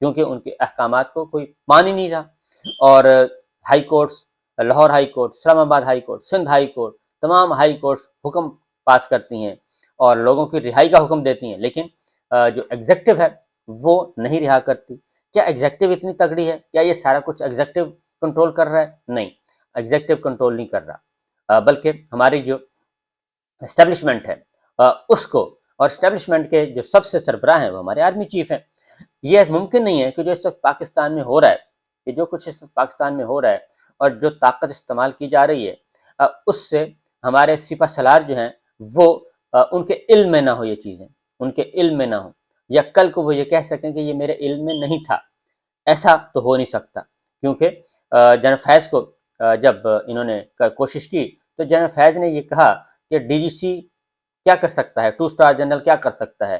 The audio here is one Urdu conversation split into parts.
کیونکہ ان کے احکامات کو کوئی مان ہی نہیں رہا۔ اور high courts, Lahore high court, Islamabad high court, Sindh high court, تمام ہائی کورٹس حکم پاس کرتی ہیں اور لوگوں کی رہائی کا حکم دیتی ہیں، لیکن جو ایگزیکٹو ہے وہ نہیں رہا کرتی۔ کیا ایگزیکٹو اتنی تگڑی ہے؟ کیا یہ سارا کچھ ایگزیکٹو کنٹرول کر رہا ہے؟ نہیں، ایگزیکٹو کنٹرول نہیں کر رہا، بلکہ ہماری جو اسٹیبلشمنٹ ہے اس کو، اور اسٹیبلشمنٹ کے جو سب سے سربراہ ہیں وہ ہمارے آرمی چیف ہیں۔ یہ ممکن نہیں ہے کہ جو اس وقت پاکستان میں ہو رہا ہے، کہ جو کچھ اس وقت پاکستان میں ہو رہا ہے اور جو طاقت استعمال کی جا رہی ہے اس سے ہمارے سپہ سالار جو ہیں وہ ان کے علم میں نہ ہو، یہ چیزیں ان کے علم میں نہ ہو، یا کل کو وہ یہ کہہ سکیں کہ یہ میرے علم میں نہیں تھا۔ ایسا تو ہو نہیں سکتا، کیونکہ جنرل فیض کو جب انہوں نے کوشش کی تو جنرل فیض نے یہ کہا کہ ڈی جی سی کیا کر سکتا ہے، 2 اسٹار جنرل کیا کر سکتا ہے۔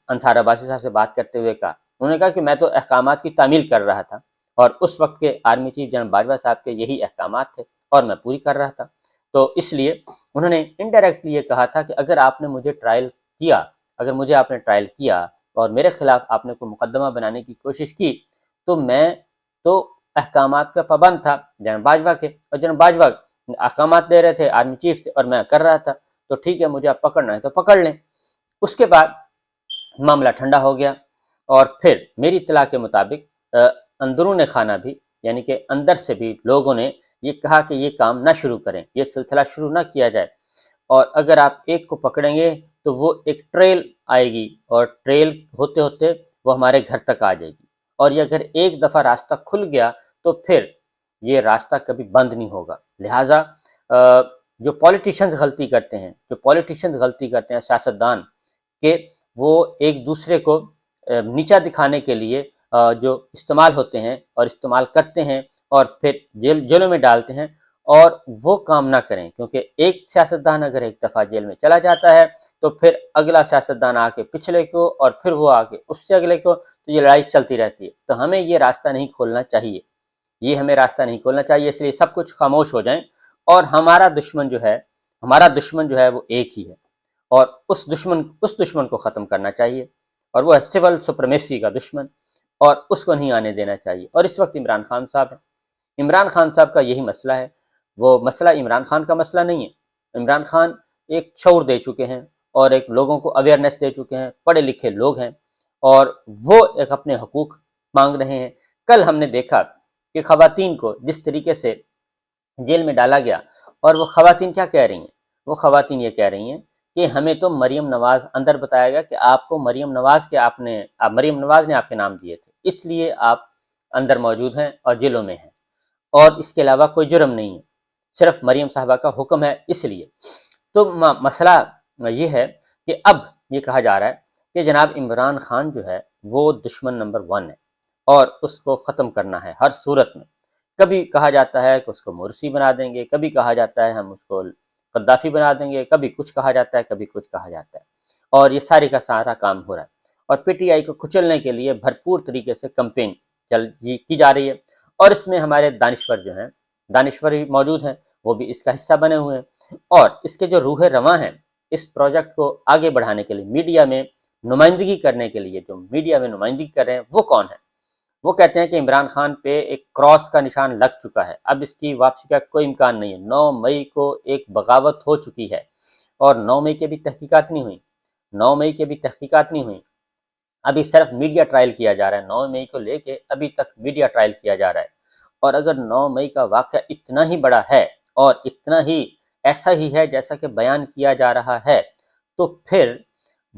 انصار عباسی صاحب سے بات کرتے ہوئے کہا، انہوں نے کہا کہ میں تو احکامات کی تعمیل کر رہا تھا، اور اس وقت کے آرمی چیف جنرل باجوہ صاحب کے یہی احکامات تھے اور میں پوری کر رہا تھا۔ تو اس لیے انہوں نے انڈائریکٹلی یہ کہا تھا کہ اگر آپ نے مجھے ٹرائل کیا، اگر مجھے آپ نے ٹرائل کیا اور میرے خلاف آپ نے کوئی مقدمہ بنانے کی کوشش کی، تو میں تو احکامات کا پابند تھا جنرل باجوہ کے، اور جنرل باجوہ احکامات دے رہے تھے، آرمی چیف تھے، اور میں کر رہا تھا، تو ٹھیک ہے، مجھے آپ پکڑنا ہے تو پکڑ لیں۔ اس کے بعد معاملہ ٹھنڈا ہو گیا، اور پھر میری اطلاع کے مطابق اندرون خانہ بھی، یعنی کہ اندر سے بھی لوگوں نے یہ کہا کہ یہ کام نہ شروع کریں، یہ سلسلہ شروع نہ کیا جائے، اور اگر آپ ایک کو پکڑیں گے تو وہ ایک ٹریل آئے گی، اور ٹریل ہوتے ہوتے وہ ہمارے گھر تک آ جائے گی، اور یہ اگر ایک دفعہ راستہ کھل گیا تو پھر یہ راستہ کبھی بند نہیں ہوگا۔ لہٰذا جو پولیٹیشنز غلطی کرتے ہیں، سیاستدان، کہ وہ ایک دوسرے کو نیچا دکھانے کے لیے جو استعمال ہوتے ہیں اور استعمال کرتے ہیں اور پھر جیلوں میں ڈالتے ہیں، اور وہ کام نہ کریں، کیونکہ ایک سیاستدان اگر ایک دفعہ جیل میں چلا جاتا ہے تو پھر اگلا سیاستدان آ کے پچھلے کو، اور پھر وہ آ کے اس سے اگلے کو، تو یہ لڑائی چلتی رہتی ہے۔ تو ہمیں یہ راستہ نہیں کھولنا چاہیے، یہ ہمیں راستہ نہیں کھولنا چاہیے، اس لیے سب کچھ خاموش ہو جائیں، اور ہمارا دشمن جو ہے وہ ایک ہی ہے، اور اس دشمن کو ختم کرنا چاہیے، اور وہ ہے سول سپریمیسی کا دشمن، اور اس کو نہیں آنے دینا چاہیے۔ اور اس وقت عمران خان صاحب ہیں، عمران خان صاحب کا یہی مسئلہ ہے، وہ مسئلہ عمران خان کا مسئلہ نہیں ہے۔ عمران خان ایک شعور دے چکے ہیں اور ایک لوگوں کو اویئرنیس دے چکے ہیں، پڑھے لکھے لوگ ہیں، اور وہ ایک اپنے حقوق مانگ رہے ہیں۔ کل ہم نے دیکھا کہ خواتین کو جس طریقے سے جیل میں ڈالا گیا، اور وہ خواتین کیا کہہ رہی ہیں؟ وہ خواتین یہ کہہ رہی ہیں کہ ہمیں تو مریم نواز، اندر بتایا گیا کہ آپ کو مریم نواز نے آپ کے نام دیے تھے، اس لیے آپ اندر موجود ہیں اور جیلوں میں ہیں، اور اس کے علاوہ کوئی جرم نہیں ہے، صرف مریم صاحبہ کا حکم ہے اس لیے۔ تو مسئلہ یہ ہے کہ اب یہ کہا جا رہا ہے کہ جناب عمران خان جو ہے وہ دشمن نمبر 1 ہے، اور اس کو ختم کرنا ہے ہر صورت میں۔ کبھی کہا جاتا ہے کہ اس کو مرسی بنا دیں گے، کبھی کہا جاتا ہے ہم اس کو قذافی بنا دیں گے، کبھی کچھ کہا جاتا ہے، کبھی کچھ کہا جاتا ہے، اور یہ سارے کا سارا کام ہو رہا ہے، اور پی ٹی آئی کو کچلنے کے لیے بھرپور طریقے سے کمپین کی جا رہی ہے، اور اس میں ہمارے دانشور جو ہیں، دانشور بھی موجود ہیں، وہ بھی اس کا حصہ بنے ہوئے ہیں، اور اس کے جو روح رواں ہیں اس پروجیکٹ کو آگے بڑھانے کے لیے، میڈیا میں نمائندگی کرنے کے لیے، جو میڈیا میں نمائندگی کر رہے ہیں وہ کون ہے؟ وہ کہتے ہیں کہ عمران خان پہ ایک کراس کا نشان لگ چکا ہے، اب اس کی واپسی کا کوئی امکان نہیں ہے۔ 9 مئی کو ایک بغاوت ہو چکی ہے، اور 9 مئی کے بھی تحقیقات نہیں ہوئیں، ابھی صرف میڈیا ٹرائل کیا جا رہا ہے، 9 مئی کو لے کے ابھی تک میڈیا ٹرائل کیا جا رہا ہے، اور اگر 9 مئی کا واقعہ اتنا ہی بڑا ہے اور اتنا ہی ایسا ہی ہے جیسا کہ بیان کیا جا رہا ہے، تو پھر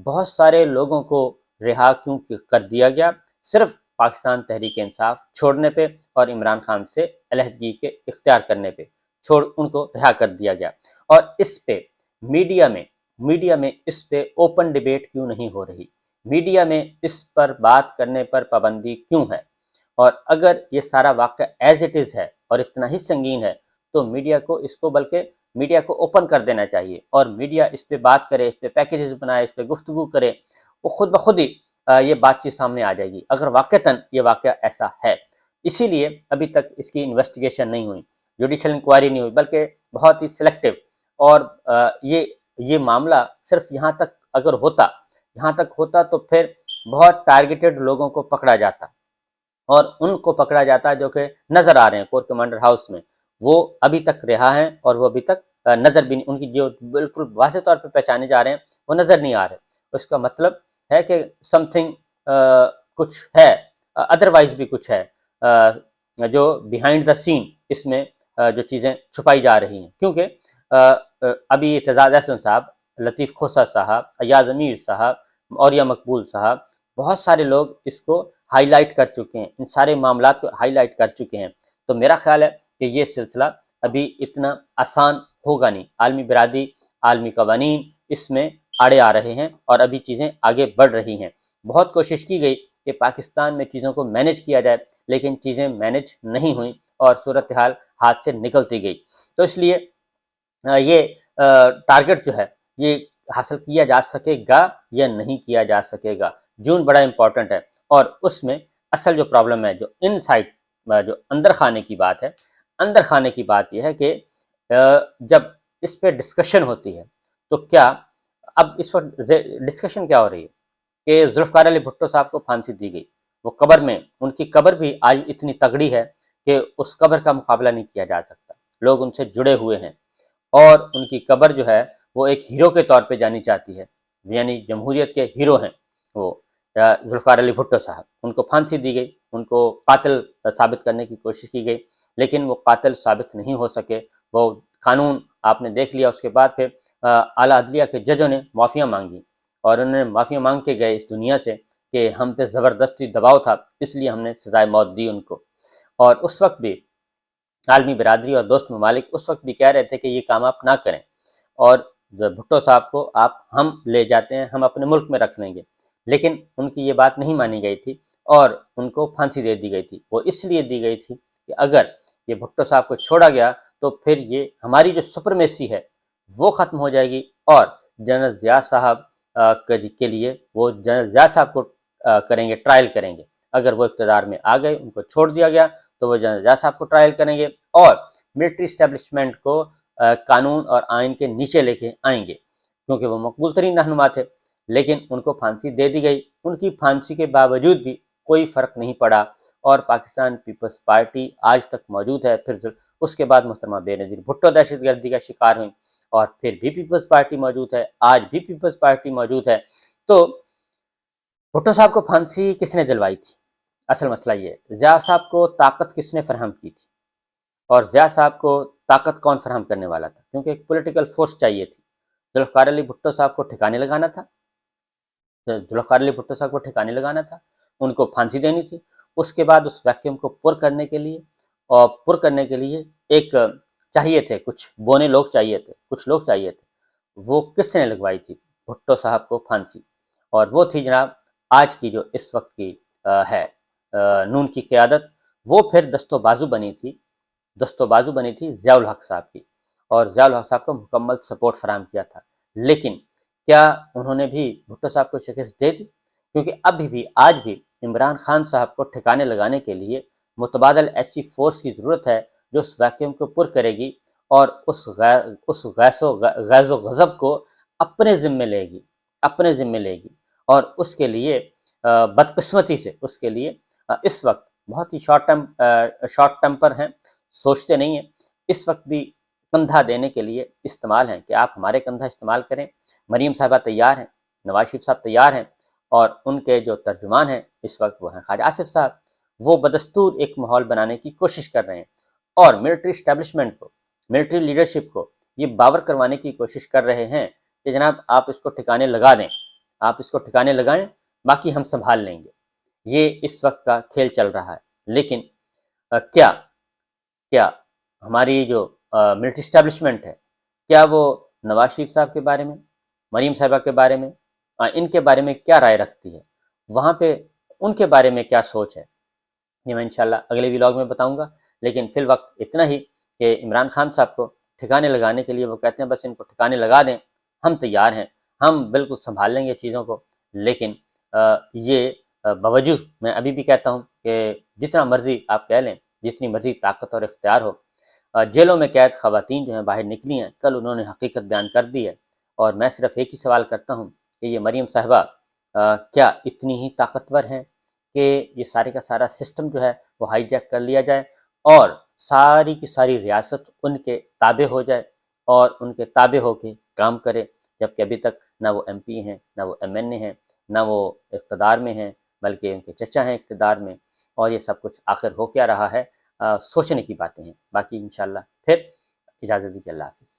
بہت سارے لوگوں کو رہا کیوں کر دیا گیا؟ صرف پاکستان تحریک انصاف چھوڑنے پہ اور عمران خان سے علیحدگی کے اختیار کرنے پہ ان کو رہا کر دیا گیا۔ اور اس پہ میڈیا میں اس پہ اوپن ڈیبیٹ کیوں نہیں ہو رہی؟ میڈیا میں اس پر بات کرنے پر پابندی کیوں ہے؟ اور اگر یہ سارا واقعہ ایز اٹ از ہے اور اتنا ہی سنگین ہے تو میڈیا کو اوپن کر دینا چاہیے، اور میڈیا اس پہ بات کرے، اس پہ پیکیجز بنائے، اس پہ گفتگو کرے، وہ خود بخود ہی یہ بات چیت سامنے آ جائے گی اگر واقعتاً یہ واقعہ ایسا ہے۔ اسی لیے ابھی تک اس کی انویسٹیگیشن نہیں ہوئی، جوڈیشل انکوائری نہیں ہوئی، بلکہ بہت ہی سلیکٹیو، اور یہ معاملہ صرف یہاں تک ہوتا تو پھر بہت ٹارگیٹڈ لوگوں کو پکڑا جاتا، اور ان کو پکڑا جاتا ہے جو کہ نظر آ رہے ہیں کور کمانڈر ہاؤس میں، وہ ابھی تک رہا ہیں اور وہ ابھی تک نظر بھی نہیں، ان کی جو بالکل واضح طور پہ پہچانے جا رہے ہیں وہ نظر نہیں آ رہے۔ اس کا مطلب ہے کہ سم تھنگ کچھ ہے، ادروائز بھی کچھ ہے جو بیہائنڈ دا سین اس میں جو چیزیں چھپائی جا رہی ہیں، کیونکہ ابھی اعتزاز احسن صاحب، لطیف کھوسہ صاحب، ایاز امیر صاحب، اوریہ مقبول صاحب، بہت سارے لوگ اس کو ہائی لائٹ کر چکے ہیں، ان سارے معاملات کو ہائی لائٹ کر چکے ہیں۔ تو میرا خیال ہے کہ یہ سلسلہ ابھی اتنا آسان ہوگا نہیں، عالمی برادری، عالمی قوانین اس میں آڑے آ رہے ہیں اور ابھی چیزیں آگے بڑھ رہی ہیں۔ بہت کوشش کی گئی کہ پاکستان میں چیزوں کو مینج کیا جائے، لیکن چیزیں مینج نہیں ہوئیں اور صورتحال ہاتھ سے نکلتی گئی۔ تو اس لیے یہ ٹارگٹ جو ہے یہ حاصل کیا جا سکے گا یا نہیں کیا جا سکے گا، جون بڑا امپورٹنٹ ہے۔ اور اس میں اصل جو پرابلم ہے، جو ان سائڈ، جو اندر خانے کی بات ہے، اندر خانے کی بات یہ ہے کہ جب اس پہ ڈسکشن ہوتی ہے تو کیا اب اس وقت ڈسکشن کیا ہو رہی ہے کہ ذوالفقار علی بھٹو صاحب کو پھانسی دی گئی، وہ قبر میں، ان کی قبر بھی آج اتنی تگڑی ہے کہ اس قبر کا مقابلہ نہیں کیا جا سکتا، لوگ ان سے جڑے ہوئے ہیں اور ان کی قبر جو ہے وہ ایک ہیرو کے طور پہ جانی چاہتی ہے، یعنی جمہوریت کے ہیرو ہیں وہ ذوالفقار علی بھٹو صاحب۔ ان کو پھانسی دی گئی، ان کو قاتل ثابت کرنے کی کوشش کی گئی، لیکن وہ قاتل ثابت نہیں ہو سکے۔ وہ قانون آپ نے دیکھ لیا، اس کے بعد پھر اعلیٰ عدلیہ کے ججوں نے معافیاں مانگی اور انہوں نے معافیاں مانگ کے گئے اس دنیا سے کہ ہم پہ زبردستی دباؤ تھا، اس لیے ہم نے سزائے موت دی ان کو۔ اور اس وقت بھی عالمی برادری اور دوست ممالک اس وقت بھی کہہ رہے تھے کہ یہ کام آپ نہ کریں، اور بھٹو صاحب کو ہم لے جاتے ہیں، ہم اپنے ملک میں رکھ لیں گے، لیکن ان کی یہ بات نہیں مانی گئی تھی اور ان کو پھانسی دے دی گئی تھی۔ وہ اس لیے دی گئی تھی کہ اگر یہ بھٹو صاحب کو چھوڑا گیا تو پھر یہ ہماری جو سپرمیسی ہے وہ ختم ہو جائے گی، اور جنرل ضیاء صاحب کے لیے وہ جنرل ضیاء صاحب کو کریں گے، ٹرائل کریں گے۔ اگر وہ اقتدار میں آ گئے، ان کو چھوڑ دیا گیا تو وہ جنرل ضیاء صاحب کو ٹرائل کریں گے اور ملٹری اسٹیبلشمنٹ کو قانون اور آئین کے نیچے لے کے آئیں گے، کیونکہ وہ مقبول ترین رہنما تھے۔ لیکن ان کو پھانسی دے دی گئی، ان کی پھانسی کے باوجود بھی کوئی فرق نہیں پڑا اور پاکستان پیپلز پارٹی آج تک موجود ہے۔ پھر اس کے بعد محترمہ بے نظیر بھٹو دہشت گردی کا شکار ہوئیں اور پھر بھی پیپلز پارٹی موجود ہے، آج بھی پیپلز پارٹی موجود ہے۔ تو بھٹو صاحب کو پھانسی کس نے دلوائی تھی؟ اصل مسئلہ یہ ہے، ضیاء صاحب کو طاقت کس نے فراہم کی تھی؟ اور ضیاء صاحب کو طاقت کون فراہم کرنے والا تھا؟ کیونکہ ایک پولیٹیکل فورس چاہیے تھی۔ ذوالفقار علی بھٹو صاحب کو ٹھکانے لگانا تھا، ذوالفقار علی بھٹو صاحب کو ٹھکانے لگانا تھا، ان کو پھانسی دینی تھی۔ اس کے بعد اس ویکیوم کو پر کرنے کے لیے ایک چاہیے تھے، کچھ بونے لوگ چاہیے تھے، کچھ لوگ چاہیے تھے۔ وہ کس نے لگوائی تھی بھٹو صاحب کو پھانسی؟ اور وہ تھی جناب آج کی جو اس وقت کی ہے نون کی قیادت۔ وہ پھر دست و بازو بنی تھی ضیاء الحق صاحب کی، اور ضیاء الحق صاحب کو مکمل سپورٹ فراہم کیا تھا۔ لیکن کیا انہوں نے بھی بھٹو صاحب کو شکست دے دی؟ کیونکہ ابھی بھی آج بھی عمران خان صاحب کو ٹھکانے لگانے کے لیے متبادل ایسی فورس کی ضرورت ہے جو اس ویکیوم کو پر کرے گی اور اس غیظ و غضب کو اپنے ذمے لے گی اور اس کے لیے بدقسمتی سے اس کے لیے اس وقت بہت ہی شارٹ ٹیمپر ہیں، سوچتے نہیں ہیں، اس وقت بھی کندھا دینے کے لیے استعمال ہیں کہ آپ ہمارے کندھا استعمال کریں۔ مریم صاحبہ تیار ہیں، نواز شریف صاحب تیار ہیں، اور ان کے جو ترجمان ہیں اس وقت وہ ہیں خواجہ آصف صاحب۔ وہ بدستور ایک ماحول بنانے کی کوشش کر رہے ہیں اور ملٹری اسٹیبلشمنٹ کو، ملٹری لیڈرشپ کو یہ باور کروانے کی کوشش کر رہے ہیں کہ جناب آپ اس کو ٹھکانے لگا دیں، آپ اس کو ٹھکانے لگائیں، باقی ہم سنبھال لیں گے۔ یہ اس وقت کا کھیل چل رہا ہے۔ لیکن کیا ہماری جو ملٹری اسٹیبلشمنٹ ہے، کیا وہ نواز شریف صاحب کے بارے میں، مریم صاحبہ کے بارے میں، ان کے بارے میں کیا رائے رکھتی ہے؟ وہاں پہ ان کے بارے میں کیا سوچ ہے؟ یہ میں انشاءاللہ اگلے ولاگ میں بتاؤں گا۔ لیکن فی الوقت اتنا ہی کہ عمران خان صاحب کو ٹھکانے لگانے کے لیے وہ کہتے ہیں بس ان کو ٹھکانے لگا دیں، ہم تیار ہیں، ہم بالکل سنبھال لیں گے چیزوں کو۔ لیکن یہ باوجہ میں ابھی بھی کہتا ہوں کہ جتنا مرضی آپ کہہ لیں، جتنی مرضی طاقت اور اختیار ہو، جیلوں میں قید خواتین جو ہیں باہر نکلی ہیں، کل انہوں نے حقیقت بیان کر دی ہے، اور میں صرف ایک ہی سوال کرتا ہوں کہ یہ مریم صاحبہ کیا اتنی ہی طاقتور ہیں، کہ یہ سارے کا سارا سسٹم جو ہے وہ ہائی جیک کر لیا جائے اور ساری کی ساری ریاست ان کے تابع ہو جائے اور ان کے تابع ہو کے کام کرے، جبکہ ابھی تک نہ وہ ایم پی ہیں، نہ وہ ایم این اے ہیں، نہ وہ اقتدار میں ہیں، بلکہ ان کے چچا ہیں اقتدار میں، اور یہ سب کچھ آخر ہو کیا رہا ہے، سوچنے کی باتیں ہیں۔ باقی انشاءاللہ پھر اجازت دیجیے، اللہ حافظ۔